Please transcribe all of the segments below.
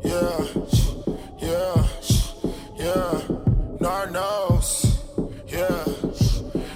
Yeah, yeah, yeah. Narnos. Yeah,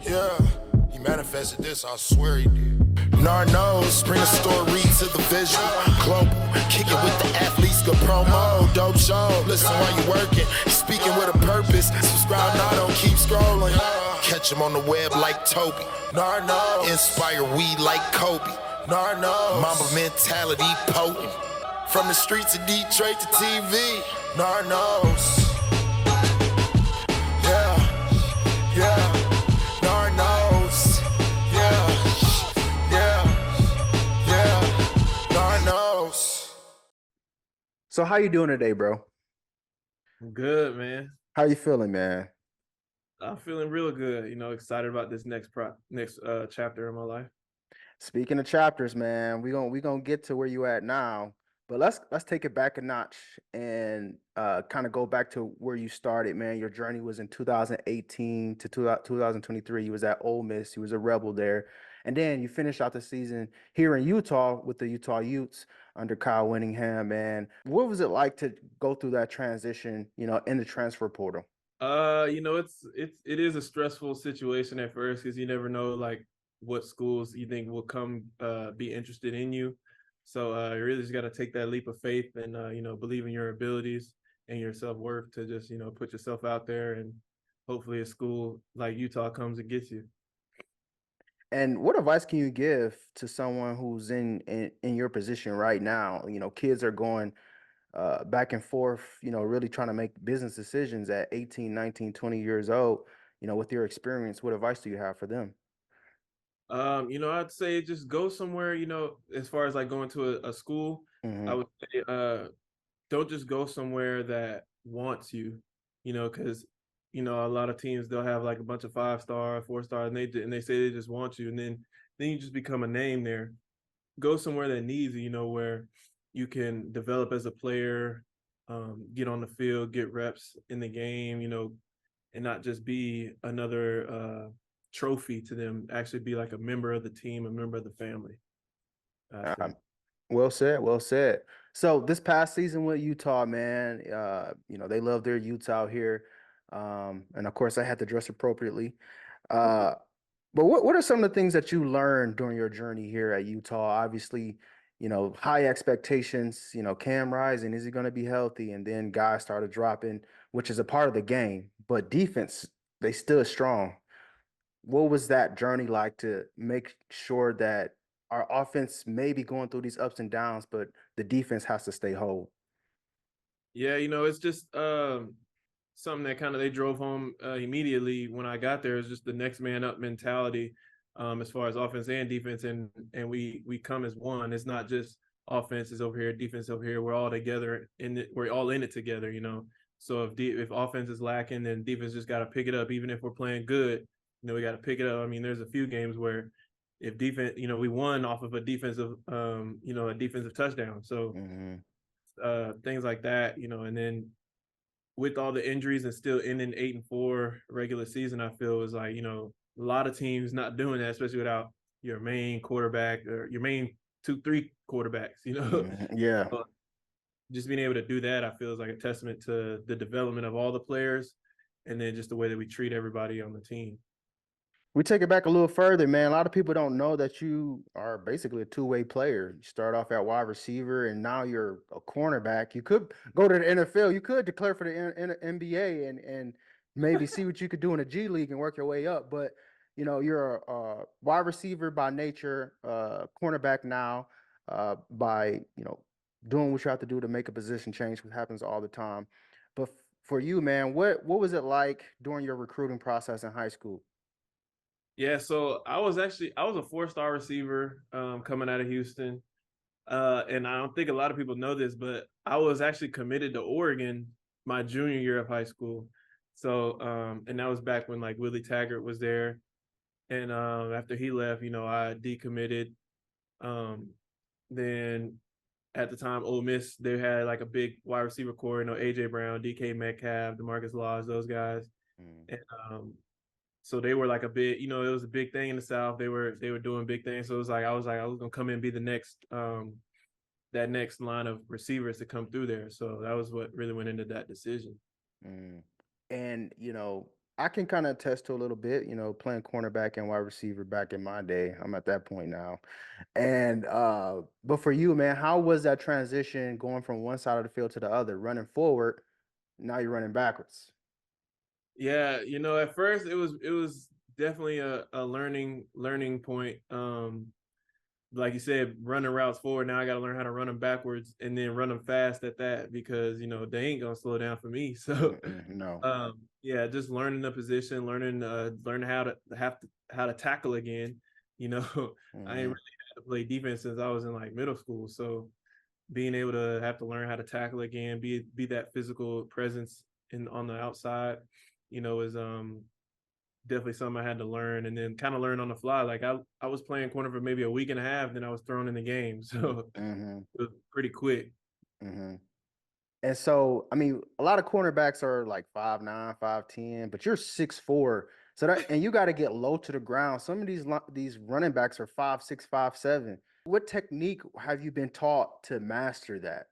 yeah. He manifested this, I swear he did. Narnos, bring the story to the visual. Global, kick it with the athletes, good promo. Dope show, listen while you working. Speaking with a purpose. Subscribe now, don't keep scrolling. Catch him on the web like Toby. Narnos. Inspire weed like Kobe. Narnos. Mamba mentality potent. From the streets of Detroit to TV, Narnos. Yeah, yeah, Narnos. Yeah, Narnos. So how you doing today, bro? I'm good, man. How you feeling, man? I'm feeling real good. Excited about this next chapter in my life. Speaking of chapters, man, we gonna get to where you at now, but let's take it back a notch and kind of go back to where you started, man. Your journey was in 2018 to 2023. You was at Ole Miss. You was a Rebel there, and then you finished out the season here in Utah with the Utah Utes under Kyle Winningham. Man, what was it like to go through that transition, in the transfer portal? It is a stressful situation at first because you never know like what schools you think will come be interested in you. So you really just got to take that leap of faith and believe in your abilities and your self-worth to just put yourself out there, and hopefully a school like Utah comes and gets you. And what advice can you give to someone who's in your position right now? Kids are going back and forth, really trying to make business decisions at 18, 19, 20 years old. With your experience, what advice do you have for them? I'd say just go somewhere, as far as like going to a school, I Hmm. would say don't just go somewhere that wants you, because a lot of teams they'll have like a bunch of 5-star, 4-star, and they say they just want you, and then you just become a name there. Go somewhere that needs you, where you can develop as a player, get on the field, get reps in the game, and not just be another trophy to them. Actually, be like a member of the team, a member of the family. I think. Well said, well said. So this past season with Utah, man, they love their Utes out here. And of course I had to dress appropriately. Uh, but what are some of the things that you learned during your journey here at Utah? Obviously, high expectations, Cam Rising, is he going to be healthy? And then guys started dropping, which is a part of the game. But defense, they stood strong. What was that journey like to make sure that our offense may be going through these ups and downs, but the defense has to stay whole? Yeah, it's just something that kind of they drove home immediately when I got there. Is just the next man up mentality, as far as offense and defense, and we come as one. It's not just offense is over here, defense over here. We're all together in it. We're all in it together, So if offense is lacking, then defense just got to pick it up. Even if we're playing good, we got to pick it up. I mean, there's a few games where if defense, we won off of a defensive, a defensive touchdown. So Hmm. things like that, and then with all the injuries and still ending 8-4 regular season, I feel is like, a lot of teams not doing that, especially without your main quarterback or your main 2-3 quarterbacks, Yeah. So just being able to do that, I feel is like a testament to the development of all the players and then just the way that we treat everybody on the team. We take it back a little further, man. A lot of people don't know that you are basically a two-way player. You start off at wide receiver, and now you're a cornerback. You could go to the NFL. You could declare for the NBA and maybe see what you could do in the G League and work your way up. But you're a wide receiver by nature, cornerback now, by doing what you have to do to make a position change, which happens all the time. But for you, man, what was it like during your recruiting process in high school? Yeah, so I was a 4-star receiver coming out of Houston. And I don't think a lot of people know this, but I was actually committed to Oregon my junior year of high school. So, and that was back when like Willie Taggart was there. And after he left, I decommitted. Um, then at the time, Ole Miss, they had like a big wide receiver core, AJ Brown, DK Metcalf, DeMarcus Laws, those guys. Mm. And so they were like a big, it was a big thing in the South. They were doing big things. So it was like I was gonna come in and be the that next line of receivers to come through there. So that was what really went into that decision. Mm. And, I can kind of attest to a little bit, playing cornerback and wide receiver back in my day. I'm at that point now. And but for you, man, how was that transition going from one side of the field to the other, running forward, now you're running backwards? Yeah, at first it was definitely a learning point. Like you said, running routes forward. Now I got to learn how to run them backwards and then run them fast at that, because they ain't gonna slow down for me. So, No. yeah, just learning the position, learning how to tackle again. You know, I ain't Hmm. really had to play defense since I was in like middle school, so being able to have to learn how to tackle again, be that physical presence on the outside, is definitely something I had to learn, and then kind of learn on the fly. Like I was playing corner for maybe a week and a half, then I was thrown in the game. So Hmm. it was pretty quick. Hmm. And so, I mean, a lot of cornerbacks are like 5'9", 5'10", but you're 6'4". So and you got to get low to the ground. Some of these running backs are 5'6", 5'7". What technique have you been taught to master that?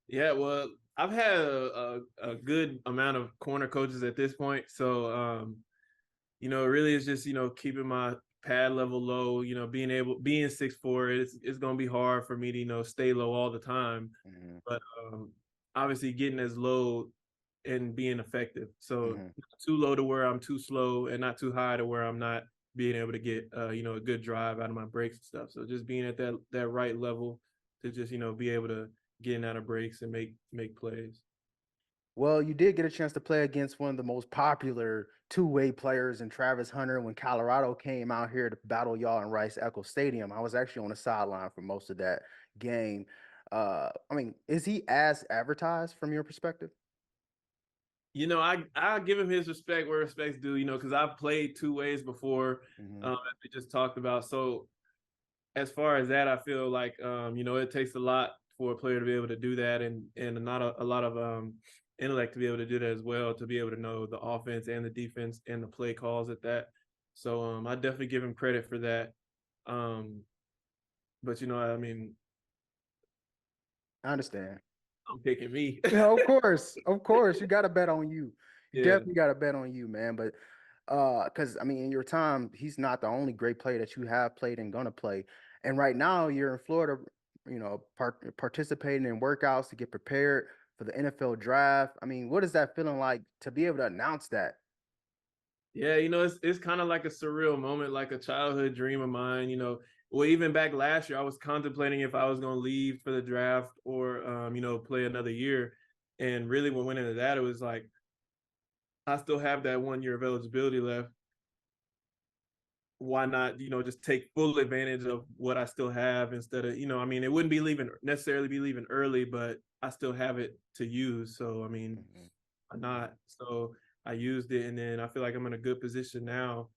Yeah, well, I've had a good amount of corner coaches at this point. So really it's just, keeping my pad level low, being 6'4", it's gonna be hard for me to, stay low all the time. Hmm. But obviously getting as low and being effective. So Hmm. not too low to where I'm too slow, and not too high to where I'm not being able to get a good drive out of my breaks and stuff. So just being at that right level to just, be able to get in out of breaks and make plays. Well, you did get a chance to play against one of the most popular two-way players in Travis Hunter when Colorado came out here to battle y'all in Rice Echo Stadium. I was actually on the sideline for most of that game. I mean, is he as advertised from your perspective? I give him his respect where respect's due, because I've played two ways before, Hmm. as we just talked about. So as far as that, I feel like it takes a lot for a player to be able to do that, and not a lot of intellect to be able to do that as well, to be able to know the offense and the defense and the play calls at that. So I definitely give him credit for that. Um, but I mean, I understand. I'm picking me. Yeah, of course, you got to bet on you. You Yeah. definitely got to bet on you, man. But because I mean, in your time, he's not the only great player that you have played and gonna play. And right now, you're in Florida, participating in workouts to get prepared for the NFL draft. I mean, what is that feeling like to be able to announce that? Yeah, it's kind of like a surreal moment, like a childhood dream of mine. Well, even back last year, I was contemplating if I was going to leave for the draft or, play another year. And really, what went into that, it was like I still have that 1 year of eligibility left. Why not, just take full advantage of what I still have instead of, I mean, it wouldn't be necessarily be leaving early, but I still have it to use. So, I mean, Mhm. why not? So I used it, and then I feel like I'm in a good position now.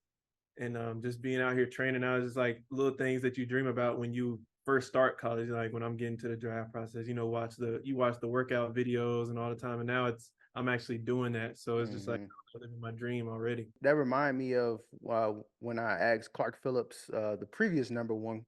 And just being out here training now is just like little things that you dream about when you first start college. Like when I'm getting to the draft process, you watch the workout videos and all the time, and now I'm actually doing that. So it's just like Mhm. I'm living my dream already. That remind me of when I asked Clark Phillips, the previous number one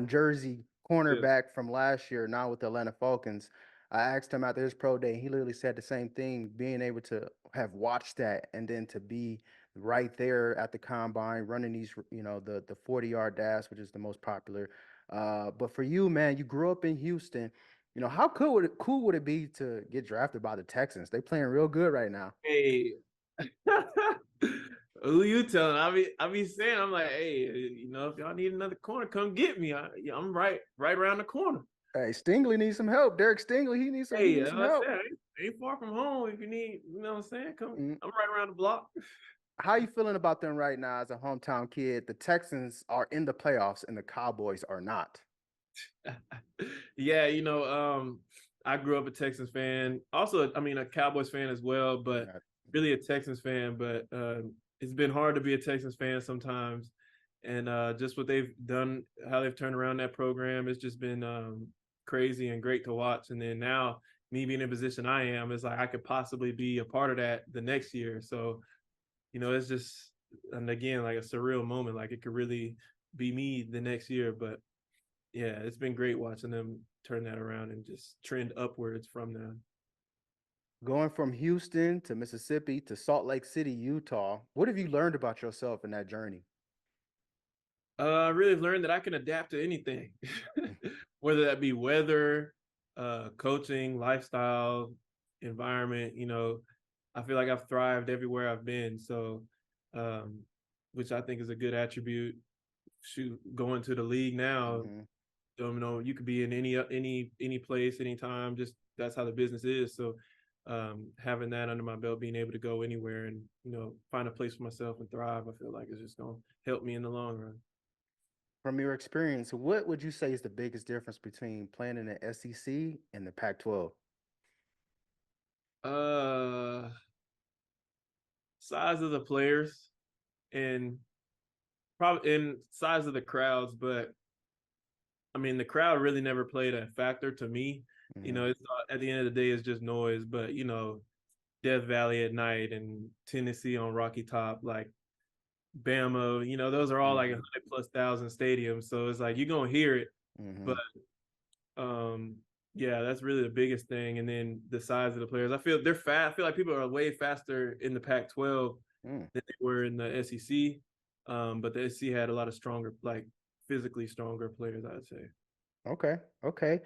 jersey Yeah. cornerback from last year, now with the Atlanta Falcons. I asked him after his pro day, he literally said the same thing, being able to have watched that and then to be right there at the combine running these, the 40-yard dash, which is the most popular. But for you, man, you grew up in Houston. How cool would it be to get drafted by the Texans? They playing real good right now. Hey, who you telling? I be saying, I'm like, hey, if y'all need another corner, come get me. I'm right around the corner. Hey, Stingley needs some help. Derek Stingley, he Hey, needs as some I help. said, ain't far from home. If you need, what I'm saying, come. Mm. I'm right around the block. How you feeling about them right now as a hometown kid? The Texans are in the playoffs and the Cowboys are not. Yeah, I grew up a Texans fan. Also, I mean, a Cowboys fan as well, but Yeah. really a Texans fan. But it's been hard to be a Texans fan sometimes. And just what they've done, how they've turned around that program, it's just been crazy and great to watch. And then now, me being in the position I am, it's like I could possibly be a part of that the next year. So, it's just, and again, like a surreal moment. Like it could really be me the next year. But yeah, it's been great watching them turn that around and just trend upwards from there. Going from Houston to Mississippi to Salt Lake City, Utah, what have you learned about yourself in that journey? I really learned that I can adapt to anything, whether that be weather, coaching, lifestyle, environment. I feel like I've thrived everywhere I've been. So, um, which I think is a good attribute. Shoot, going to the league now, Mm-hmm. you could be in any place, anytime. Just that's how the business is. So, having that under my belt, being able to go anywhere and find a place for myself and thrive, I feel like is just gonna help me in the long run. From your experience, what would you say is the biggest difference between playing in the SEC and the Pac-12? Uh, Size of the players and probably in size of the crowds, but I mean the crowd really never played a factor to me. Mm-hmm. It's at the end of the day, it's just noise. But Death Valley at night and Tennessee on Rocky Top, like Bama, those are all like Mm-hmm. 100,000+ stadiums. So it's like you're gonna hear it, Mm-hmm. but um, yeah, that's really the biggest thing. And then the size of the players, I feel they're fast. I feel like people are way faster in the Pac-12 Mm. than they were in the SEC. But the SEC had a lot of stronger, like physically stronger players, I'd say. Okay. Okay.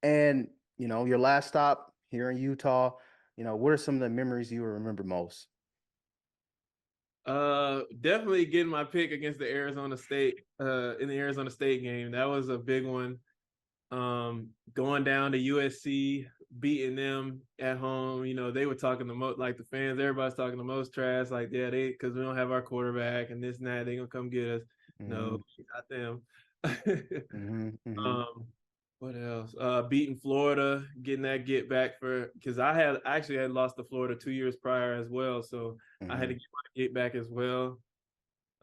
And your last stop here in Utah, what are some of the memories you remember most? Definitely getting my pick against the Arizona State, in the Arizona State game. That was a big one. Going down to USC, beating them at home. They were talking the most, like the fans, everybody's talking the most trash. Like, yeah, because we don't have our quarterback and this and that, they gonna come get us. Mm-hmm. No, not them. Mm-hmm. Mm-hmm. um, what else? Beating Florida, getting that get back because I actually had lost to Florida 2 years prior as well, so I had Mm-hmm. to get my get back as well.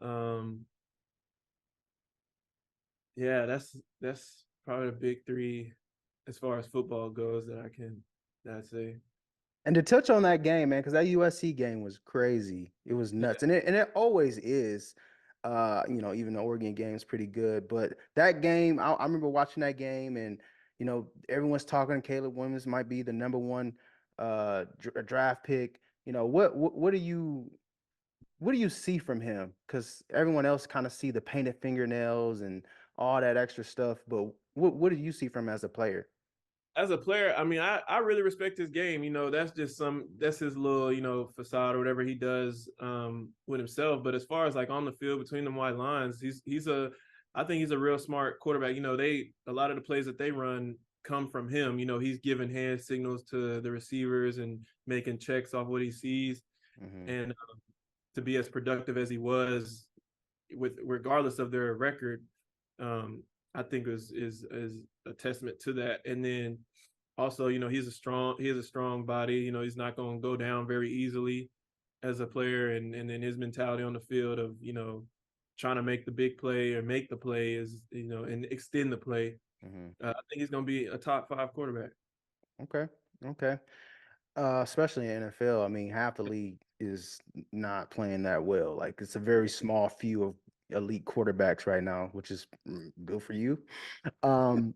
Um, yeah, that's probably the big three as far as football goes that I say. And to touch on that game, man, because that USC game was crazy. It was Yeah, nuts. And it always is. Even the Oregon game is pretty good. But that game, I remember watching that game and everyone's talking Caleb Williams might be the number one draft pick. What do you see from him? Because everyone else kind of see the painted fingernails and all that extra stuff. But what do you see from him as a player? as a player, I mean, I really respect his game. That's his little, facade or whatever he does with himself. But as far as like on the field between them white lines, I think he's a real smart quarterback. A lot of the plays that they run come from him. He's giving hand signals to the receivers and making checks off what he sees. Mm-hmm. And to be as productive as he was with regardless of their record, um, I think is a testament to that. And then also, he has a strong body. He's not going to go down very easily as a player, and then his mentality on the field of trying to make the big play or make the play is and extend the play. Mm-hmm. I think he's going to be a top 5 quarterback. Okay. Okay. Especially in NFL, I mean, half the league is not playing that well. Like it's a very small few of elite quarterbacks right now, which is good for you. Um,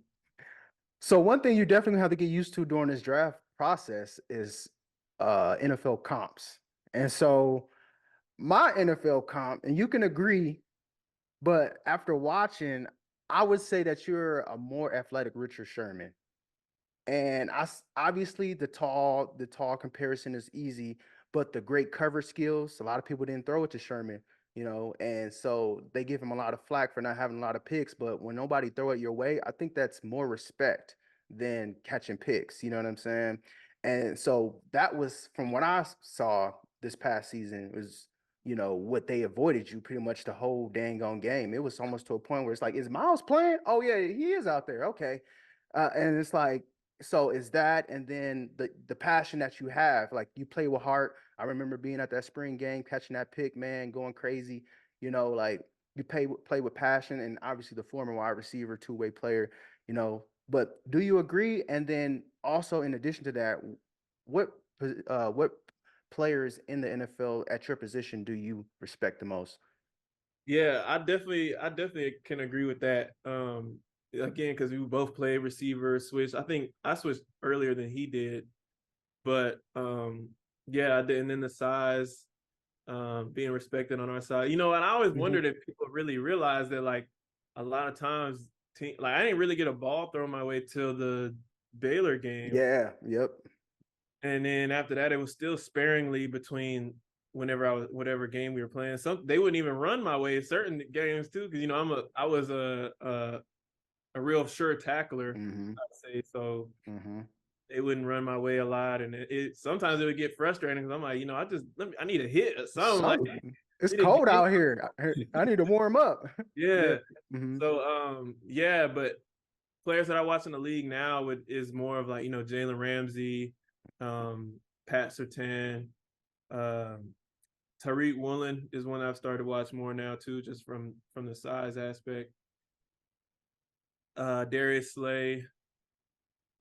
so one thing you definitely have to get used to during this draft process is NFL comps. And so my NFL comp, and you can agree, but after watching, I would say that you're a more athletic Richard Sherman. And obviously the tall comparison is easy, but the great cover skills, a lot of people didn't throw it to Sherman, and so they give him a lot of flack for not having a lot of picks. But when nobody throw it your way, I think that's more respect than catching picks. You know what I'm saying? And so that was from what I saw this past season was, what they avoided you pretty much the whole dang on game. It was almost to a point where it's like, is Miles playing? Oh yeah, he is out there. Okay. And it's like, so is that, and then the passion that you have, like you play with heart. I remember being at that spring game, catching that pick, man, going crazy. Like you play with passion, and obviously the former wide receiver, two-way player. But do you agree? And then also in addition to that, what what players in the NFL at your position do you respect the most? Yeah, I definitely can agree with that. again, because we both played receiver, switch. I think I switched earlier than he did, but yeah, I did. And then the size, being respected on our side. And I always wondered if people really realize that, like, a lot of times, like, I didn't really get a ball thrown my way till the Baylor game. Yeah, yep. And then after that, it was still sparingly between whatever game we were playing. They wouldn't even run my way certain games too, because I was a real sure tackler, I'd say. So they wouldn't run my way a lot, and it sometimes it would get frustrating because I'm like, I need a hit or something. Like, it's cold out here. I need to warm up. Yeah. Mm-hmm. So yeah, but players that I watch in the league now is more of like, Jalen Ramsey, Pat Surtain, Tariq Woolen is one I've started to watch more now too, just from the size aspect. Darius Slay,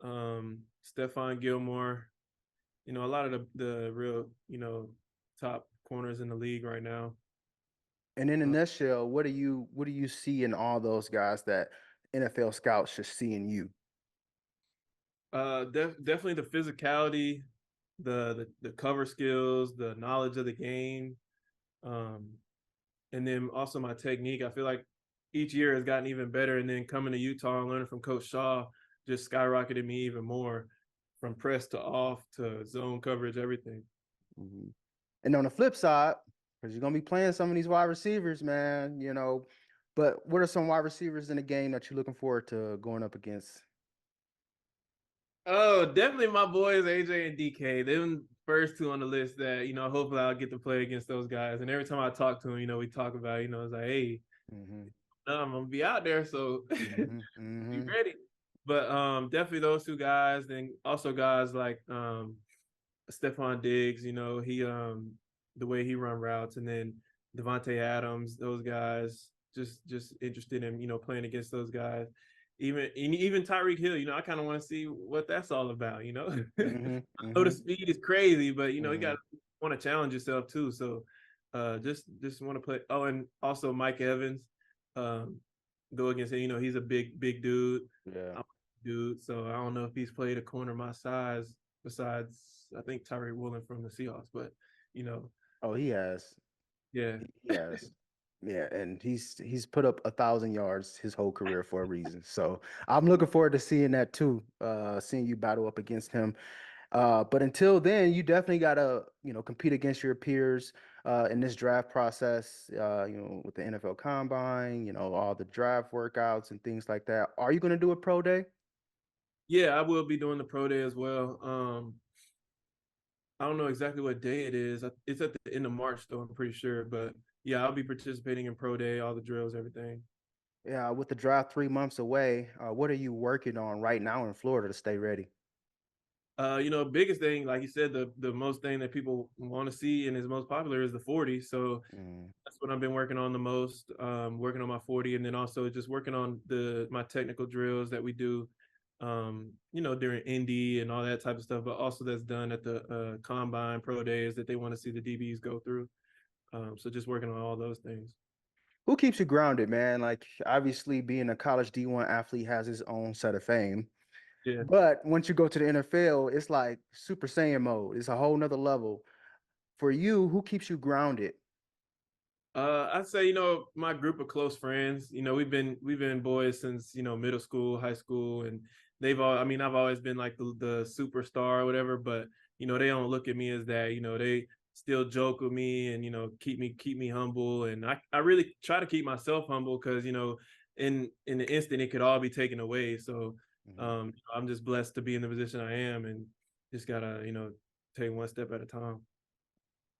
Stephon Gilmore, a lot of the real, top corners in the league right now. And in a nutshell, what do you see in all those guys that NFL scouts should see in you? Definitely the physicality, the cover skills, the knowledge of the game, and then also my technique. I feel like each year has gotten even better, and then coming to Utah and learning from Coach Shaw just skyrocketed me even more, from press to off to zone coverage, everything. And on the flip side, because you're gonna be playing some of these wide receivers, man, but what are some wide receivers in the game that you're looking forward to going up against? Oh, definitely my boys AJ and DK. Them first two on the list that, hopefully I'll get to play against those guys. And every time I talk to them, we talk about, it's like, hey, I'm gonna be out there, so be ready. But definitely those two guys. Then also guys like Stephon Diggs, he the way he run routes, and then Devontae Adams, those guys, just interested in, playing against those guys. Even Tyreek Hill, I kind of want to see what that's all about, I know the speed is crazy, but you got to want to challenge yourself too. So just want to play. Oh, and also Mike Evans, go against him. He's a big dude. Yeah. I'm a dude. So I don't know if he's played a corner my size besides, I think, Tyree Woolen from the Seahawks, but Oh, he has. Yeah. He has. Yeah, and he's put up 1,000 yards his whole career for a reason. So I'm looking forward to seeing that too. Seeing you battle up against him. But until then, you definitely gotta, compete against your peers in this draft process. With the NFL Combine, all the draft workouts and things like that. Are you gonna do a pro day? Yeah, I will be doing the pro day as well. I don't know exactly what day it is. It's at the end of March, though, I'm pretty sure. But yeah, I'll be participating in pro day, all the drills, everything. Yeah, with the draft 3 months away, what are you working on right now in Florida to stay ready? Biggest thing, like you said, the most thing that people want to see and is most popular is the 40. So that's what I've been working on the most. Working on my 40, and then also just working on my technical drills that we do, during Indy and all that type of stuff. But also that's done at the Combine Pro Days that they want to see the DBs go through. So just working on all those things. Who keeps you grounded, man? Like, obviously, being a college D1 athlete has its own set of fame. Yeah. But once you go to the NFL, it's like Super Saiyan mode. It's a whole nother level. For you, who keeps you grounded? I'd say, my group of close friends, we've been boys since, middle school, high school, and I've always been like the superstar or whatever, but, they don't look at me as that. They still joke with me and, keep me humble. And I really try to keep myself humble because, in the instant it could all be taken away. So I'm just blessed to be in the position I am, and just gotta, take one step at a time.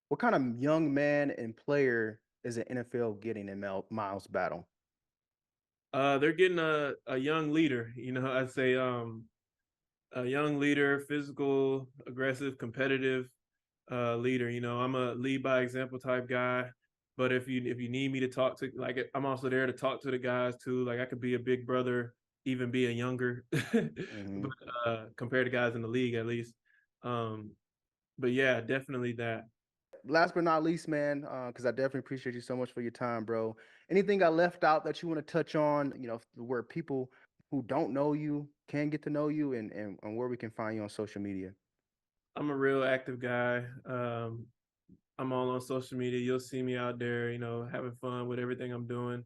What kind of young man and player is an NFL getting in Miles Battle? They're getting a young leader. I'd say a young leader, physical, aggressive, competitive leader. I'm a lead by example type guy. But if you need me to talk to, like, I'm also there to talk to the guys too. Like, I could be a big brother, even be a younger, but compared to guys in the league at least. But yeah, definitely that. Last but not least, man, because I definitely appreciate you so much for your time, bro. Anything I left out that you want to touch on, where people who don't know you can get to know you, and where we can find you on social media? I'm a real active guy. I'm all on social media. You'll see me out there, having fun with everything I'm doing.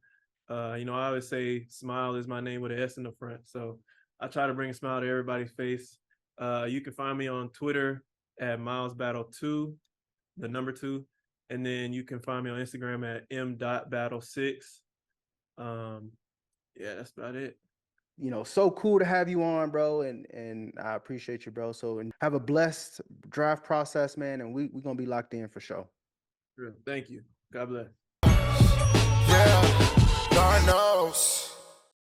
I always say smile is my name with an S in the front. So I try to bring a smile to everybody's face. You can find me on Twitter at Miles Battle 2, the number 2. And then you can find me on Instagram at m.battle6. Yeah, that's about it. So cool to have you on, bro, and I appreciate you, bro. So, and have a blessed draft process, man, and we're gonna be locked in for sure. Sure. Thank you. God bless. Yeah, God knows.